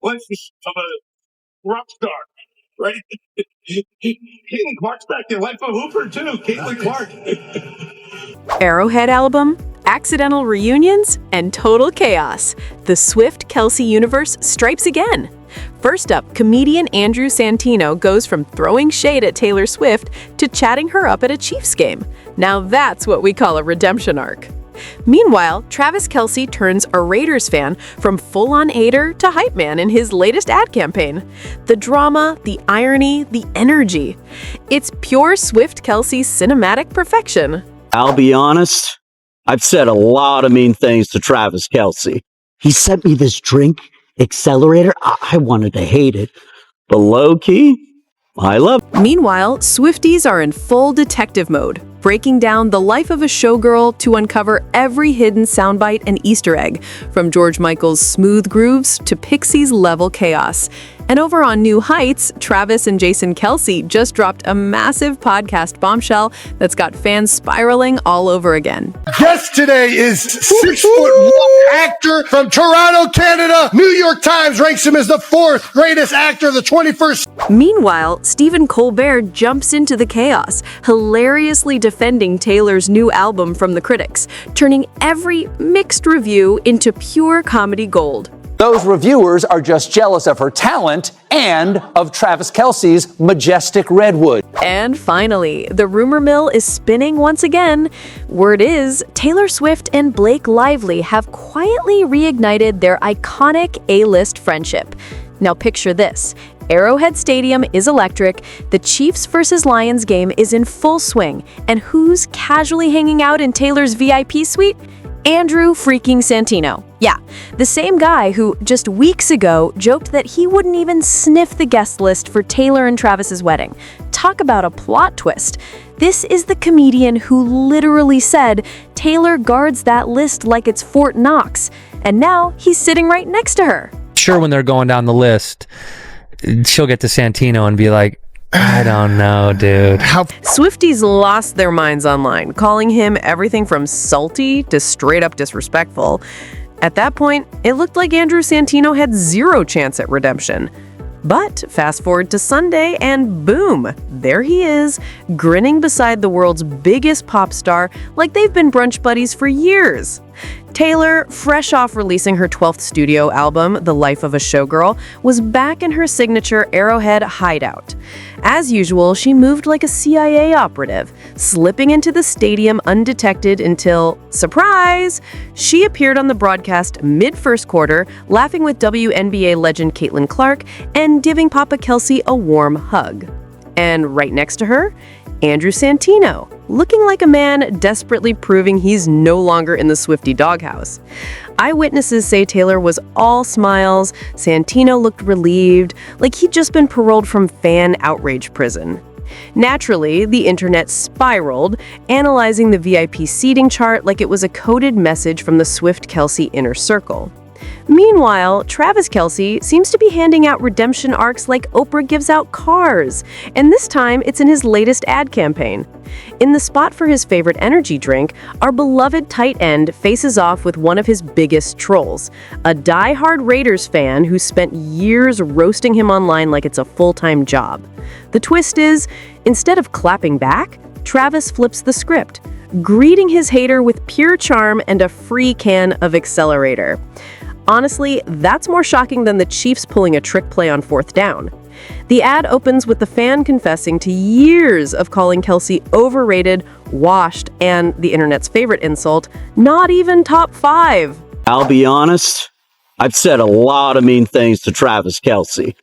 life of a rock star, right? Caitlin Clark's back there, life of Hooper too. Caitlin Clark. Arrowhead album, accidental reunions, and total chaos. The Swift-Kelce universe strikes again. First up, comedian Andrew Santino goes from throwing shade at Taylor Swift to chatting her up at a Chiefs game. Now that's what we call a redemption arc. Meanwhile, Travis Kelce turns a Raiders fan from full-on hater to hype man in his latest ad campaign. The drama, the irony, the energy. It's pure Swift-Kelce cinematic perfection. I'll be honest, I've said a lot of mean things to Travis Kelce. He sent me this drink, Accelerator. I wanted to hate it. But low-key, I love it. Meanwhile, Swifties are in full detective mode, breaking down the life of a showgirl to uncover every hidden soundbite and Easter egg, from George Michael's smooth grooves to Pixies-level chaos. And over on New Heights, Travis and Jason Kelce just dropped a massive podcast bombshell that's got fans spiraling all over again. Guest today is 6'1" actor from Toronto, Canada. New York Times ranks him as the 4th greatest actor of the 21st. Meanwhile, Stephen Colbert jumps into the chaos, hilariously defending Taylor's new album from the critics, turning every mixed review into pure comedy gold. Those reviewers are just jealous of her talent and of Travis Kelce's majestic redwood. And finally, the rumor mill is spinning once again. Word is, Taylor Swift and Blake Lively have quietly reignited their iconic A-list friendship. Now picture this. Arrowhead Stadium is electric, the Chiefs versus Lions game is in full swing, and who's casually hanging out in Taylor's VIP suite? Andrew freaking Santino. Yeah, the same guy who just weeks ago joked that he wouldn't even sniff the guest list for Taylor and Travis's wedding. Talk about a plot twist. This is the comedian who literally said Taylor guards that list like it's Fort Knox, and now he's sitting right next to her. Sure, when they're going down the list, she'll get to Santino and be like, I don't know, dude. Swifties lost their minds online, calling him everything from salty to straight up disrespectful. At that point, it looked like Andrew Santino had zero chance at redemption. But fast forward to Sunday and boom, there he is, grinning beside the world's biggest pop star like they've been brunch buddies for years. Taylor, fresh off releasing her 12th studio album, The Life of a Showgirl, was back in her signature Arrowhead hideout. As usual, she moved like a CIA operative, slipping into the stadium undetected until, surprise, she appeared on the broadcast mid-first quarter, laughing with WNBA legend Caitlin Clark and giving Papa Kelce a warm hug. And right next to her, Andrew Santino, looking like a man desperately proving he's no longer in the Swiftie doghouse. Eyewitnesses say Taylor was all smiles, Santino looked relieved, like he'd just been paroled from fan outrage prison. Naturally, the internet spiraled, analyzing the VIP seating chart like it was a coded message from the Swift-Kelce inner circle. Meanwhile, Travis Kelce seems to be handing out redemption arcs like Oprah gives out cars, and this time it's in his latest ad campaign. In the spot for his favorite energy drink, our beloved tight end faces off with one of his biggest trolls, a die-hard Raiders fan who spent years roasting him online like it's a full-time job. The twist is, instead of clapping back, Travis flips the script, greeting his hater with pure charm and a free can of Accelerator. Honestly, that's more shocking than the Chiefs pulling a trick play on 4th down. The ad opens with the fan confessing to years of calling Kelce overrated, washed, and, the internet's favorite insult, not even top 5. I'll be honest, I've said a lot of mean things to Travis Kelce.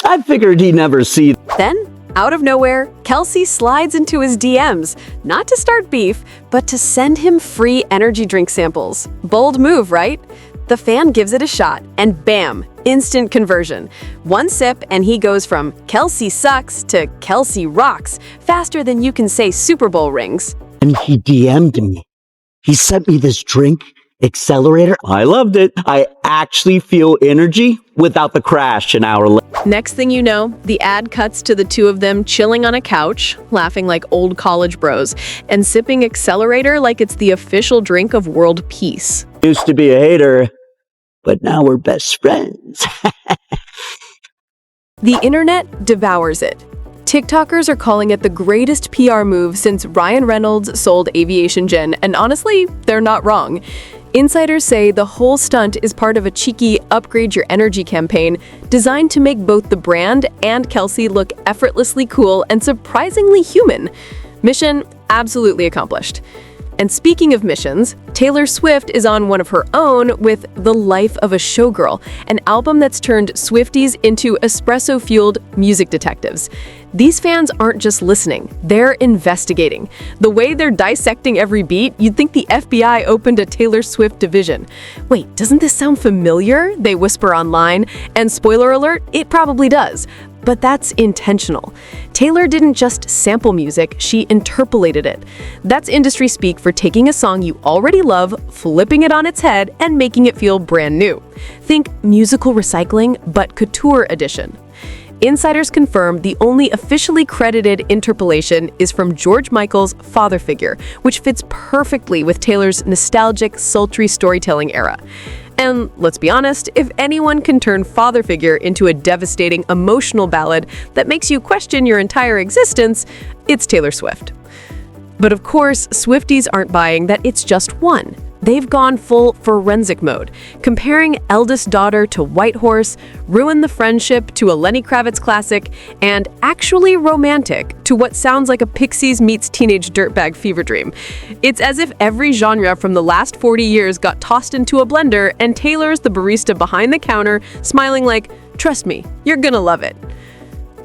I figured he'd never see. Then, out of nowhere, Kelce slides into his DMs, not to start beef, but to send him free energy drink samples. Bold move, right? The fan gives it a shot, and bam, instant conversion. One sip, and he goes from Kelce sucks to Kelce rocks, faster than you can say Super Bowl rings. And he DM'd me. He sent me this drink, Accelerator. I loved it. I actually feel energy without the crash an hour later. Next thing you know, the ad cuts to the two of them chilling on a couch, laughing like old college bros, and sipping Accelerator like it's the official drink of world peace. Used to be a hater, but now we're best friends. things. The internet devours it. TikTokers are calling it the greatest PR move since Ryan Reynolds sold Aviation Gen, and honestly, they're not wrong. Insiders say the whole stunt is part of a cheeky Upgrade Your Energy campaign designed to make both the brand and Kelce look effortlessly cool and surprisingly human. Mission absolutely accomplished. And speaking of missions, Taylor Swift is on one of her own with The Life of a Showgirl, an album that's turned Swifties into espresso-fueled music detectives. These fans aren't just listening, they're investigating. The way they're dissecting every beat, you'd think the FBI opened a Taylor Swift division. Wait, doesn't this sound familiar? They whisper online, and spoiler alert, it probably does. But that's intentional. Taylor didn't just sample music, she interpolated it. That's industry speak for taking a song you already love, flipping it on its head, and making it feel brand new. Think musical recycling, but couture edition. Insiders confirm the only officially credited interpolation is from George Michael's Father Figure, which fits perfectly with Taylor's nostalgic, sultry storytelling era. And let's be honest, if anyone can turn Father Figure into a devastating emotional ballad that makes you question your entire existence, it's Taylor Swift. But of course, Swifties aren't buying that it's just one. They've gone full forensic mode, comparing Eldest Daughter to White Horse, Ruin the Friendship to a Lenny Kravitz classic, and Actually Romantic to what sounds like a Pixies meets Teenage Dirtbag fever dream. It's as if every genre from the last 40 years got tossed into a blender, and Taylor's the barista behind the counter, smiling like, "Trust me, you're gonna love it."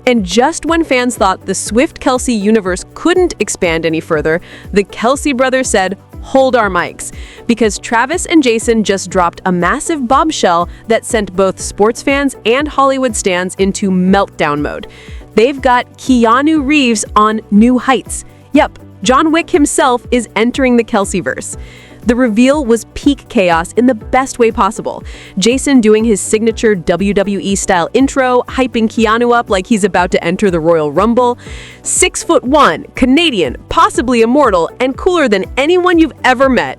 And just when fans thought the Swift-Kelce universe couldn't expand any further, the Kelce brothers said, "Hold our mics," because Travis and Jason just dropped a massive bombshell that sent both sports fans and Hollywood stans into meltdown mode. They've got Keanu Reeves on new heights. Yep, John Wick himself is entering the Kelceverse. The reveal was peak chaos in the best way possible. Jason doing his signature WWE-style intro, hyping Keanu up like he's about to enter the Royal Rumble. 6'1", Canadian, possibly immortal, and cooler than anyone you've ever met.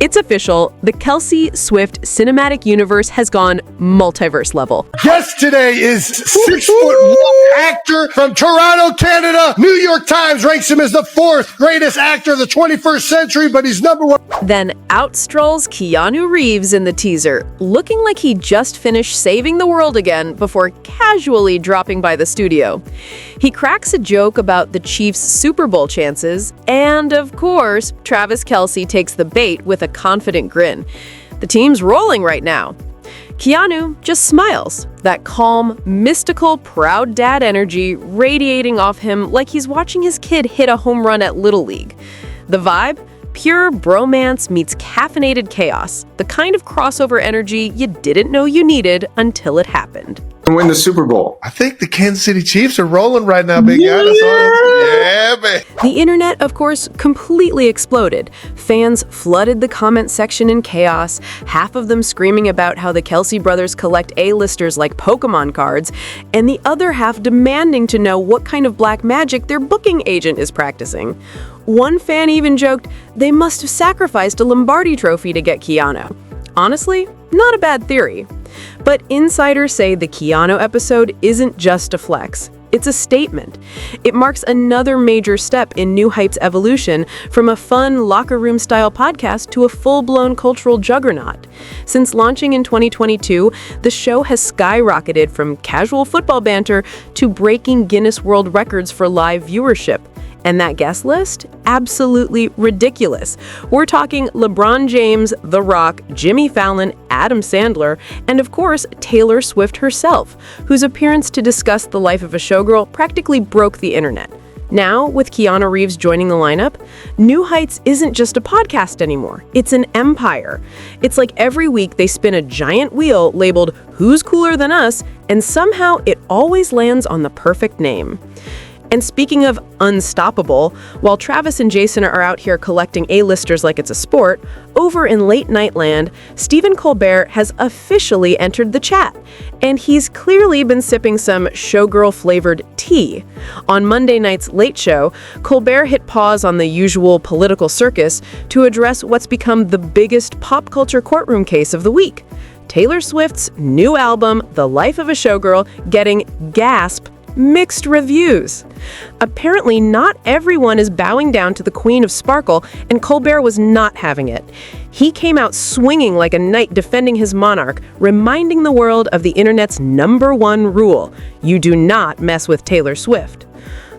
It's official, the Kelce Swift cinematic universe has gone multiverse level. Guest today is 6'1" actor from Toronto, Canada. New York Times ranks him as the 4th greatest actor of the 21st century, but he's number 1. Then out strolls Keanu Reeves in the teaser, looking like he just finished saving the world again before casually dropping by the studio. He cracks a joke about the Chiefs' Super Bowl chances, and of course, Travis Kelce takes the bait with a confident grin. The team's rolling right now. Keanu just smiles, that calm, mystical, proud dad energy radiating off him like he's watching his kid hit a home run at Little League. The vibe? Pure bromance meets caffeinated chaos, the kind of crossover energy you didn't know you needed until it happened. Win the Super Bowl. I think the Kansas City Chiefs are rolling right now, big guy. Yeah, man. The internet, of course, completely exploded. Fans flooded the comment section in chaos, half of them screaming about how the Kelce brothers collect A-listers like Pokemon cards, and the other half demanding to know what kind of black magic their booking agent is practicing. One fan even joked they must have sacrificed a Lombardi trophy to get Keanu. Honestly, not a bad theory. But insiders say the Keanu episode isn't just a flex. It's a statement. It marks another major step in New Hype's evolution from a fun locker room-style podcast to a full-blown cultural juggernaut. Since launching in 2022, the show has skyrocketed from casual football banter to breaking Guinness World Records for live viewership. And that guest list? Absolutely ridiculous. We're talking LeBron James, The Rock, Jimmy Fallon, Adam Sandler, and of course, Taylor Swift herself, whose appearance to discuss the life of a showgirl practically broke the internet. Now, with Keanu Reeves joining the lineup, New Heights isn't just a podcast anymore. It's an empire. It's like every week they spin a giant wheel labeled "Who's Cooler Than Us?" and somehow it always lands on the perfect name. And speaking of unstoppable, while Travis and Jason are out here collecting A-listers like it's a sport, over in late night land, Stephen Colbert has officially entered the chat. And he's clearly been sipping some showgirl-flavored tea. On Monday night's Late Show, Colbert hit pause on the usual political circus to address what's become the biggest pop culture courtroom case of the week: Taylor Swift's new album, The Life of a Showgirl, getting, gasp, mixed reviews. Apparently, not everyone is bowing down to the Queen of Sparkle, and Colbert was not having it. He came out swinging like a knight defending his monarch, reminding the world of the internet's #1 rule: you do not mess with Taylor Swift.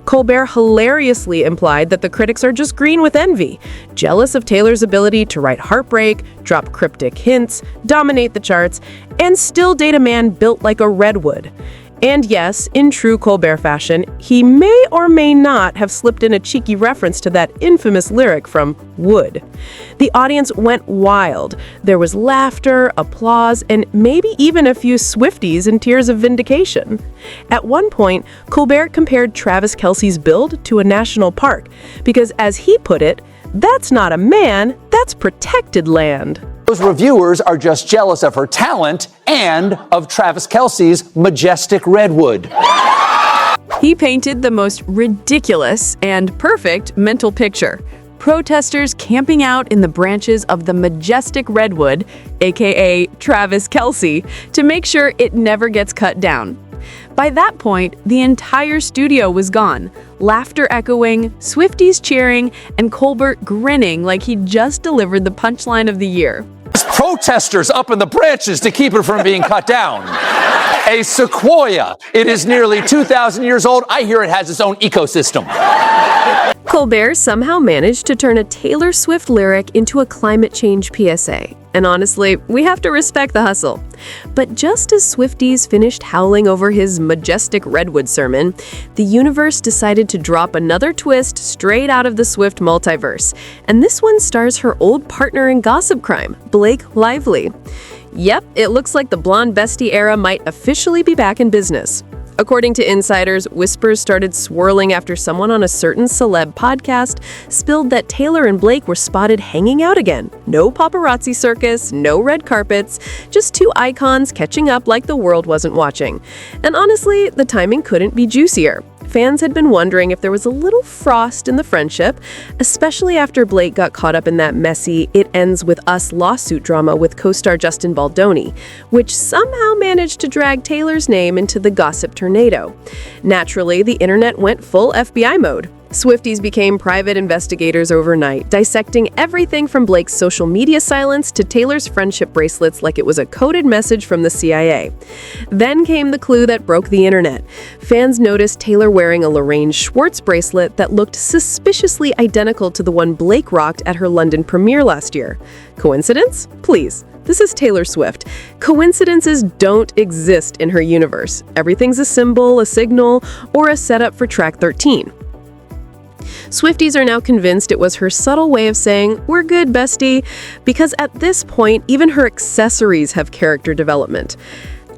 Colbert hilariously implied that the critics are just green with envy, jealous of Taylor's ability to write heartbreak, drop cryptic hints, dominate the charts, and still date a man built like a redwood. And yes, in true Colbert fashion, he may or may not have slipped in a cheeky reference to that infamous lyric from Wood. The audience went wild. There was laughter, applause, and maybe even a few Swifties in tears of vindication. At one point, Colbert compared Travis Kelce's build to a national park, because as he put it, that's not a man, that's protected land. Those reviewers are just jealous of her talent and of Travis Kelce's majestic redwood. He painted the most ridiculous and perfect mental picture. Protesters camping out in the branches of the majestic redwood, aka Travis Kelce, to make sure it never gets cut down. By that point, the entire studio was gone, laughter echoing, Swifties cheering, and Colbert grinning like he just delivered the punchline of the year. Protesters up in the branches to keep it from being cut down. A sequoia. It is nearly 2,000 years old. I hear it has its own ecosystem. Colbert somehow managed to turn a Taylor Swift lyric into a climate change PSA. And honestly, we have to respect the hustle. But just as Swifties finished howling over his majestic redwood sermon, the universe decided to drop another twist straight out of the Swift multiverse. And this one stars her old partner in gossip crime, Blake Lively. Yep, it looks like the blonde bestie era might officially be back in business. According to insiders, whispers started swirling after someone on a certain celeb podcast spilled that Taylor and Blake were spotted hanging out again. No paparazzi circus, no red carpets, just two icons catching up like the world wasn't watching. And honestly, the timing couldn't be juicier. Fans had been wondering if there was a little frost in the friendship, especially after Blake got caught up in that messy "It Ends With Us" lawsuit drama with co-star Justin Baldoni, which somehow managed to drag Taylor's name into the gossip tornado. Naturally, the internet went full FBI mode. Swifties became private investigators overnight, dissecting everything from Blake's social media silence to Taylor's friendship bracelets like it was a coded message from the CIA. Then came the clue that broke the internet. Fans noticed Taylor wearing a Lorraine Schwartz bracelet that looked suspiciously identical to the one Blake rocked at her London premiere last year. Coincidence? Please. This is Taylor Swift. Coincidences don't exist in her universe. Everything's a symbol, a signal, or a setup for track 13. Swifties are now convinced it was her subtle way of saying, "We're good, bestie," because at this point, even her accessories have character development.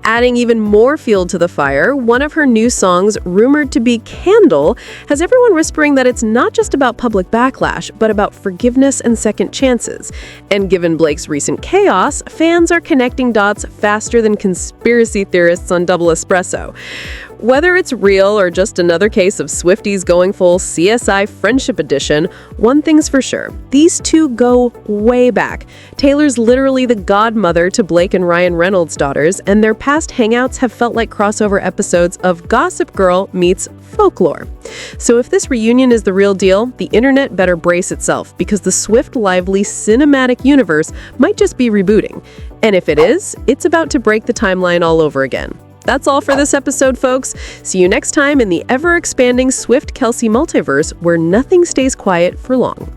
Adding even more fuel to the fire, one of her new songs, rumored to be Candle, has everyone whispering that it's not just about public backlash, but about forgiveness and second chances. And given Blake's recent chaos, fans are connecting dots faster than conspiracy theorists on Double Espresso. Whether it's real or just another case of Swifties going full CSI Friendship Edition, one thing's for sure. These two go way back. Taylor's literally the godmother to Blake and Ryan Reynolds' daughters, and their past hangouts have felt like crossover episodes of Gossip Girl meets Folklore. So if this reunion is the real deal, the internet better brace itself, because the Swift Lively cinematic universe might just be rebooting. And if it is, it's about to break the timeline all over again. That's all for this episode, folks. See you next time in the ever-expanding Swift-Kelce multiverse, where nothing stays quiet for long.